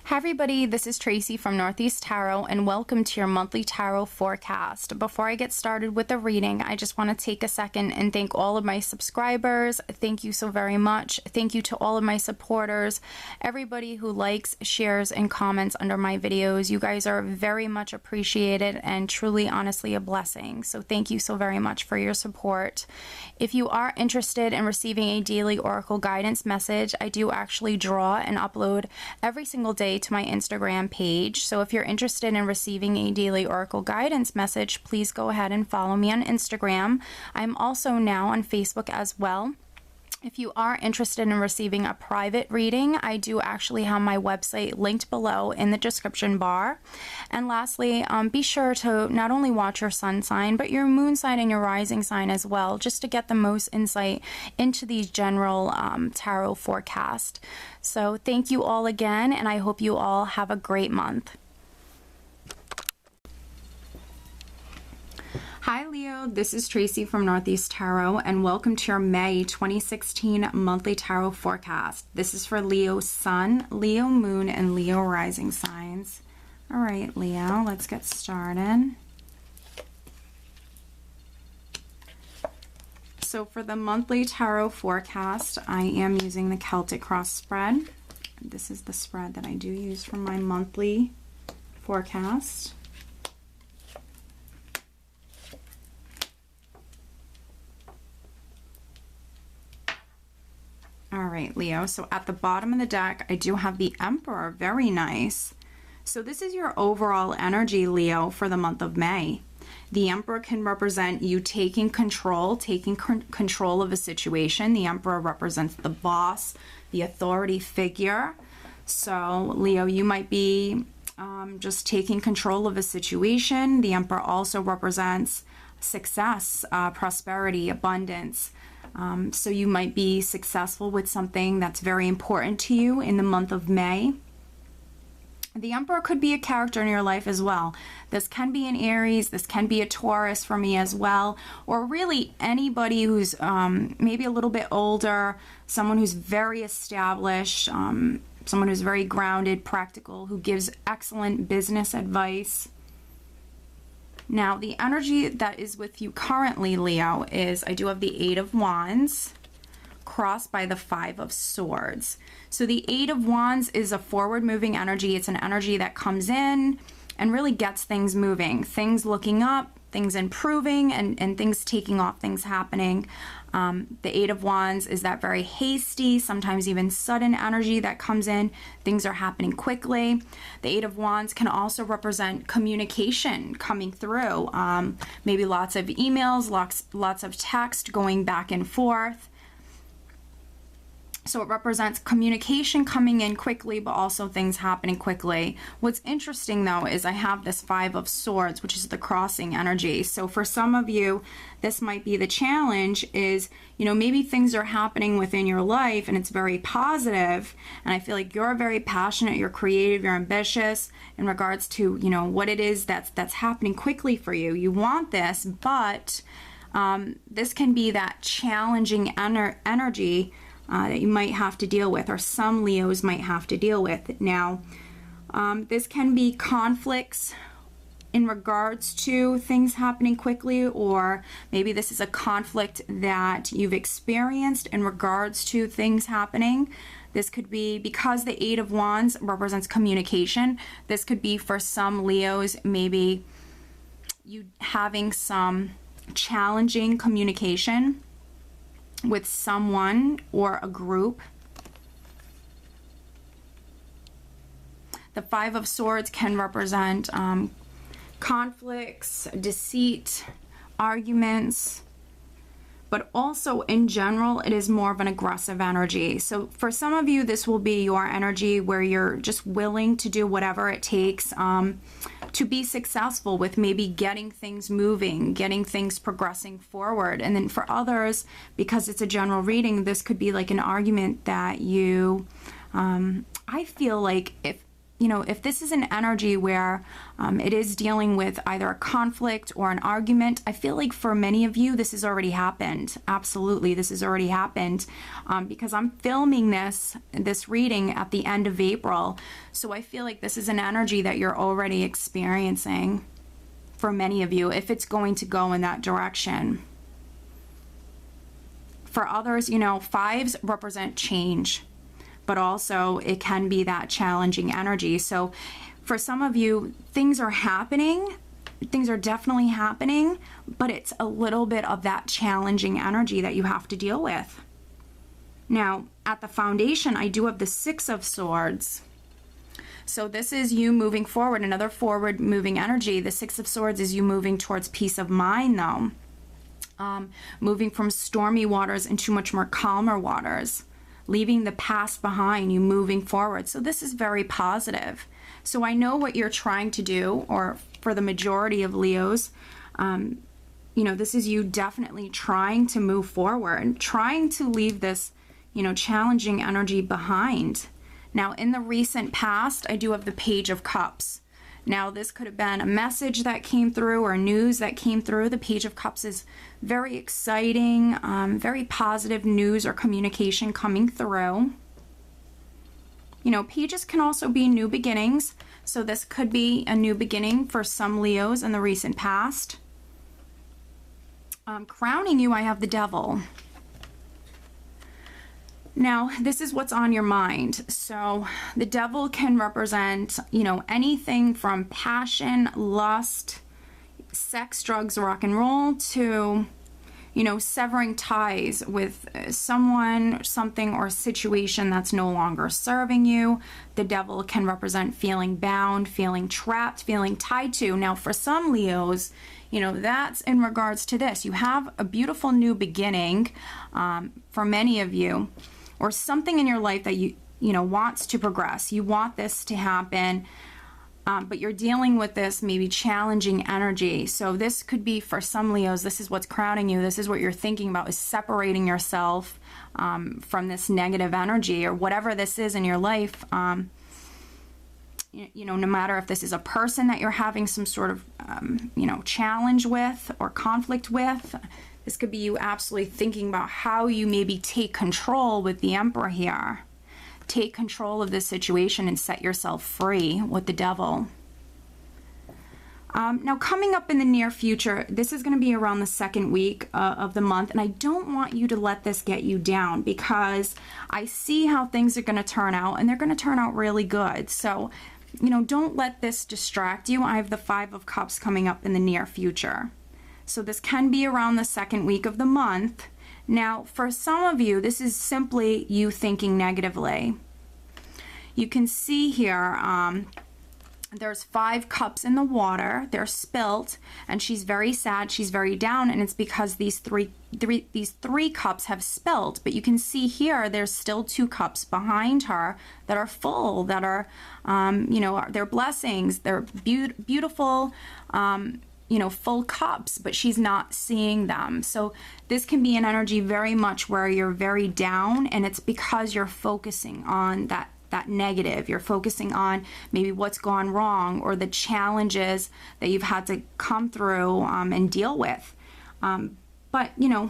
Hi everybody, this is Tracy from Northeast Tarot and welcome to your monthly tarot forecast. Before I get started with the reading, I just want to take a second and thank all of my subscribers. Thank you so very much. Thank you to all of my supporters, everybody who likes, shares, and comments under my videos. You guys are very much appreciated and truly, honestly, a blessing. So thank you so very much for your support. If you are interested in receiving a daily oracle guidance message, I do actually draw and upload every single day to my Instagram page. So if you're interested in receiving a daily oracle guidance message, please go ahead and follow me on Instagram. I'm also now on Facebook as well. If you are interested in receiving a private reading, I do actually have my website linked below in the description bar. And lastly, be sure to not only watch your sun sign, but your moon sign and your rising sign as well, just to get the most insight into these general tarot forecast. So thank you all again, and I hope you all have a great month. Hi Leo, this is Tracy from Northeast Tarot and welcome to your May 2016 monthly tarot forecast. This is for Leo Sun, Leo Moon, and Leo Rising signs. All right, Leo, let's get started. So for the monthly tarot forecast, I am using the Celtic Cross spread. This is the spread that I do use for my monthly forecast. All right, Leo, so at the bottom of the deck, I do have the Emperor. Very nice. So this is your overall energy, Leo, for the month of May. The Emperor can represent you taking control of a situation. The Emperor represents the boss, the authority figure. So, Leo, you might be just taking control of a situation. The Emperor also represents success, prosperity, abundance. So you might be successful with something that's very important to you in the month of May. The Emperor could be a character in your life as well. This can be an Aries, this can be a Taurus for me as well, or really anybody who's maybe a little bit older, someone who's very established, someone who's very grounded, practical, who gives excellent business advice. Now, the energy that is with you currently, Leo, is I do have the Eight of Wands crossed by the Five of Swords. So the Eight of Wands is a forward-moving energy. It's an energy that comes in and really gets things moving, things looking up, things improving, and things taking off, things happening. The Eight of Wands is that very hasty, sometimes even sudden energy that comes in. Things are happening quickly. The Eight of Wands can also represent communication coming through. Maybe lots of emails, lots of text going back and forth. So it represents communication coming in quickly, but also things happening quickly. What's interesting though is I have this Five of Swords, which is the crossing energy. So for some of you, this might be the challenge is, you know, maybe things are happening within your life and it's very positive. And I feel like you're very passionate, you're creative, you're ambitious in regards to, you know, what it is that's happening quickly for you. You want this, but this can be that challenging energy that you might have to deal with, or some Leos might have to deal with. Now, this can be conflicts in regards to things happening quickly, or maybe this is a conflict that you've experienced in regards to things happening. This could be because the Eight of Wands represents communication. This could be for some Leos, maybe you having some challenging communication with someone or a group. The Five of Swords can represent conflicts, deceit, arguments, but also in general it is more of an aggressive energy. So for some of you, this will be your energy where you're just willing to do whatever it takes to be successful with maybe getting things moving, getting things progressing forward. And then for others, because it's a general reading, this could be like an argument that you I feel like you know, if this is an energy where it is dealing with either a conflict or an argument, I feel like for many of you, this has already happened. Absolutely, this has already happened because I'm filming this reading at the end of April. So I feel like this is an energy that you're already experiencing for many of you, if it's going to go in that direction. For others, you know, fives represent change, but also it can be that challenging energy. So for some of you, things are happening, things are definitely happening, but it's a little bit of that challenging energy that you have to deal with. Now, at the foundation, I do have the Six of Swords. So this is you moving forward, another forward moving energy. The Six of Swords is you moving towards peace of mind, though. Moving from stormy waters into much more calmer waters. Leaving the past behind, you moving forward. So this is very positive. So I know what you're trying to do, or for the majority of Leos, you know, this is you definitely trying to move forward, trying to leave this, you know, challenging energy behind. Now, in the recent past, I do have the Page of Cups. Now, this could have been a message that came through or news that came through. The Page of Cups is very exciting, very positive news or communication coming through. You know, pages can also be new beginnings. So this could be a new beginning for some Leos in the recent past. Crowning you, I have the Devil. Now, this is what's on your mind. So the Devil can represent, you know, anything from passion, lust, sex, drugs, rock and roll, to, you know, severing ties with someone, something, or situation that's no longer serving you. The Devil can represent feeling bound, feeling trapped, feeling tied to. Now, for some Leos, you know, that's in regards to this. You have a beautiful new beginning for many of you, or something in your life that you know wants to progress. You want this to happen, but you're dealing with this maybe challenging energy. So this could be for some Leos, this is what's crowning you. This is what you're thinking about, is separating yourself from this negative energy or whatever this is in your life. You know, no matter if this is a person that you're having some sort of, you know, challenge with or conflict with. This could be you absolutely thinking about how you maybe take control with the Emperor here. Take control of this situation and set yourself free with the Devil. Now, coming up in the near future, this is going to be around the second week of the month, and I don't want you to let this get you down, because I see how things are going to turn out, and they're going to turn out really good. So, you know, don't let this distract you. I have the Five of Cups coming up in the near future. So this can be around the second week of the month. Now, for some of you, this is simply you thinking negatively. You can see here, there's 5 cups in the water. They're spilt, and she's very sad. She's very down, and it's because these three cups have spilt. But you can see here, there's still 2 cups behind her that are full, that are, you know, they're blessings. They're beautiful, you know, full cups, but she's not seeing them. So this can be an energy very much where you're very down, and it's because you're focusing on that negative. You're focusing on maybe what's gone wrong or the challenges that you've had to come through and deal with. But, you know,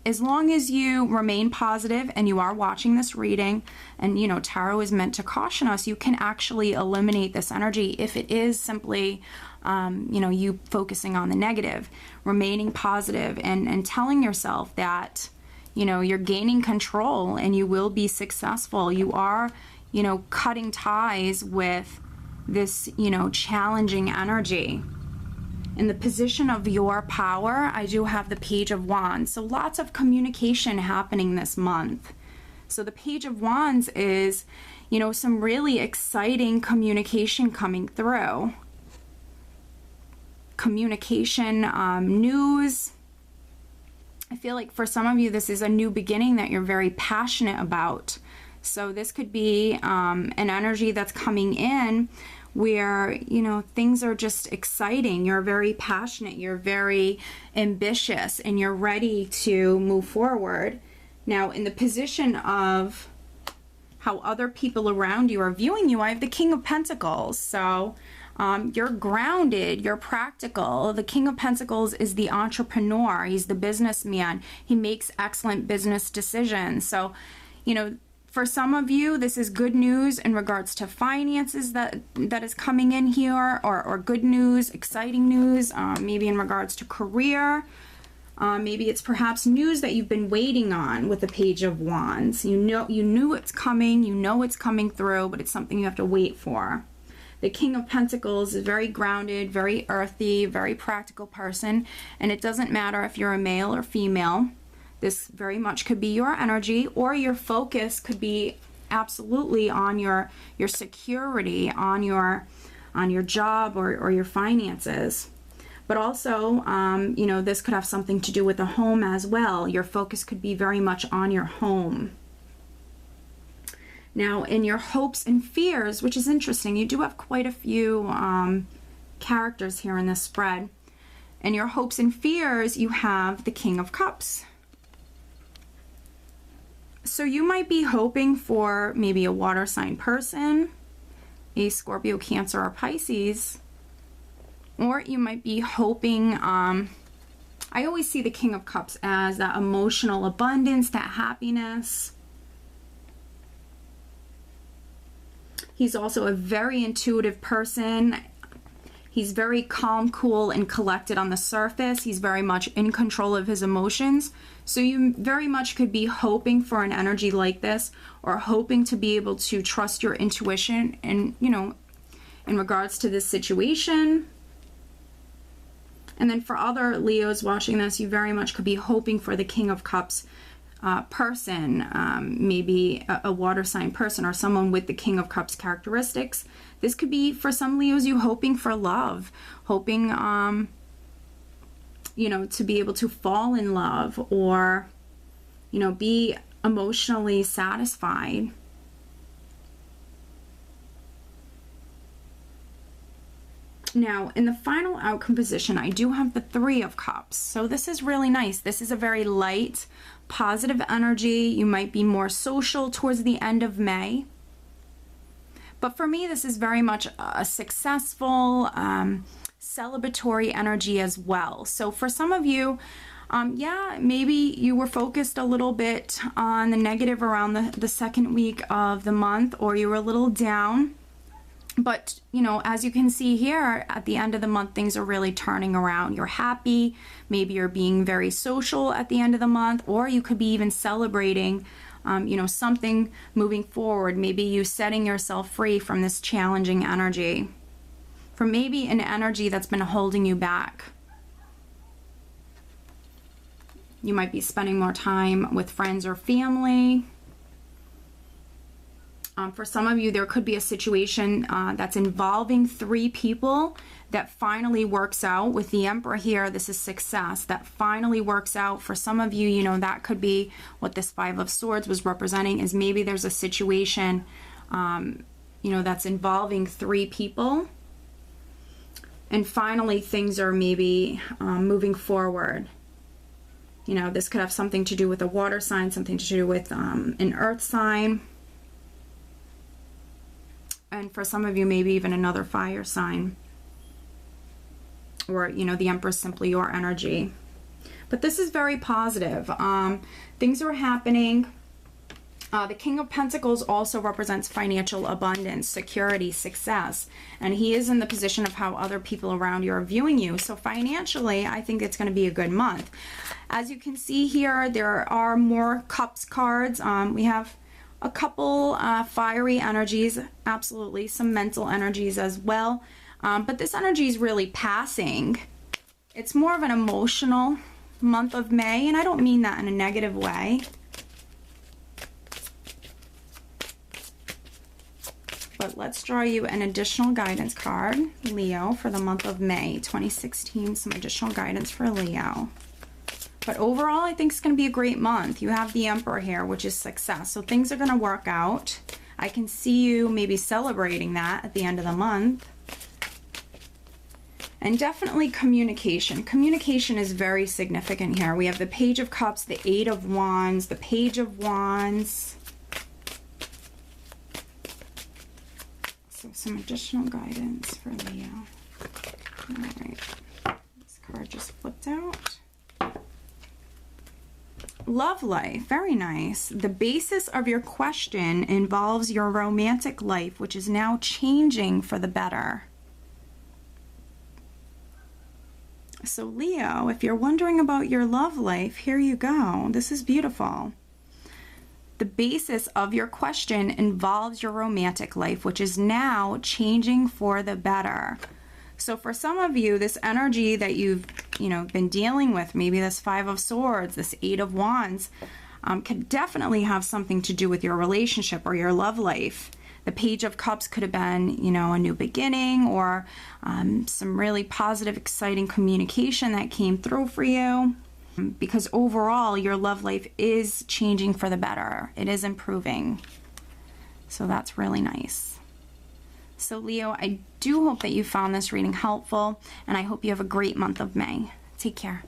as long as you remain positive and you are watching this reading, and, you know, tarot is meant to caution us, you can actually eliminate this energy if it is simply you know, you focusing on the negative, remaining positive, and telling yourself that, you know, you're gaining control and you will be successful. You are, you know, cutting ties with this, you know, challenging energy. In the position of your power, I do have the Page of Wands. So lots of communication happening this month. So the Page of Wands is, you know, some really exciting communication coming through. Communication, news. I feel like for some of you, this is a new beginning that you're very passionate about. So this could be an energy that's coming in where, you know, things are just exciting. You're very passionate, you're very ambitious, and you're ready to move forward. Now, in the position of how other people around you are viewing you, I have the King of Pentacles. So you're grounded, you're practical. The King of Pentacles is the entrepreneur. He's the businessman. He makes excellent business decisions. So, you know, for some of you, this is good news in regards to finances that is coming in here, or good news, exciting news, maybe in regards to career. Maybe it's perhaps news that you've been waiting on with the Page of Wands. You knew it's coming, you know it's coming through, but it's something you have to wait for. The King of Pentacles is very grounded, very earthy, very practical person, and it doesn't matter if you're a male or female. This very much could be your energy, or your focus could be absolutely on your security, on your job or your finances. But also, you know, this could have something to do with the home as well. Your focus could be very much on your home. Now, in your hopes and fears, which is interesting, you do have quite a few characters here in this spread. In your hopes and fears, you have the King of Cups. So you might be hoping for maybe a water sign person, a Scorpio, Cancer, or Pisces. Or you might be hoping, I always see the King of Cups as that emotional abundance, that happiness. He's also a very intuitive person. He's very calm, cool, and collected on the surface. He's very much in control of his emotions. So you very much could be hoping for an energy like this, or hoping to be able to trust your intuition and, you know, in regards to this situation. And then for other Leos watching this, you very much could be hoping for the King of Cups person, maybe a water sign person, or someone with the King of Cups characteristics. This could be, for some Leos, you hoping for love, hoping, you know, to be able to fall in love, or, you know, be emotionally satisfied. Now, in the final outcome position, I do have the Three of Cups. So this is really nice. This is a very light, positive energy. You might be more social towards the end of May. But for me, this is very much a successful, celebratory energy as well. So for some of you, yeah, maybe you were focused a little bit on the negative around the second week of the month, or you were a little down. But, you know, as you can see here, at the end of the month, things are really turning around. You're happy. Maybe you're being very social at the end of the month, or you could be even celebrating, you know, something moving forward. Maybe you setting yourself free from this challenging energy, from maybe an energy that's been holding you back. You might be spending more time with friends or family. For some of you, there could be a situation that's involving 3 people that finally works out. With the Emperor here, this is success that finally works out. For some of you, you know, that could be what this Five of Swords was representing, is maybe there's a situation, you know, that's involving 3 people. And finally, things are maybe moving forward. You know, this could have something to do with a water sign, something to do with an earth sign. And for some of you, maybe even another fire sign. Or, you know, the Emperor is simply your energy. But this is very positive. Things are happening. The King of Pentacles also represents financial abundance, security, success. And he is in the position of how other people around you are viewing you. So financially, I think it's going to be a good month. As you can see here, there are more Cups cards. We have a couple fiery energies, absolutely, some mental energies as well. But this energy is really passing. It's more of an emotional month of May, and I don't mean that in a negative way. But let's draw you an additional guidance card, Leo, for the month of May 2016. Some additional guidance for Leo. But overall, I think it's going to be a great month. You have the Emperor here, which is success. So things are going to work out. I can see you maybe celebrating that at the end of the month. And definitely communication. Communication is very significant here. We have the Page of Cups, the Eight of Wands, the Page of Wands. So some additional guidance for Leo. All right. This card just flipped out. Love life, very nice. The basis of your question involves your romantic life, which is now changing for the better. So Leo, if you're wondering about your love life, here you go. This is beautiful. The basis of your question involves your romantic life, which is now changing for the better. So for some of you, this energy that you've, been dealing with, maybe this Five of Swords, this Eight of Wands, could definitely have something to do with your relationship or your love life. The Page of Cups could have been, a new beginning or some really positive, exciting communication that came through for you. Because overall, your love life is changing for the better. It is improving. So that's really nice. So Leo, I do hope that you found this reading helpful, and I hope you have a great month of May. Take care.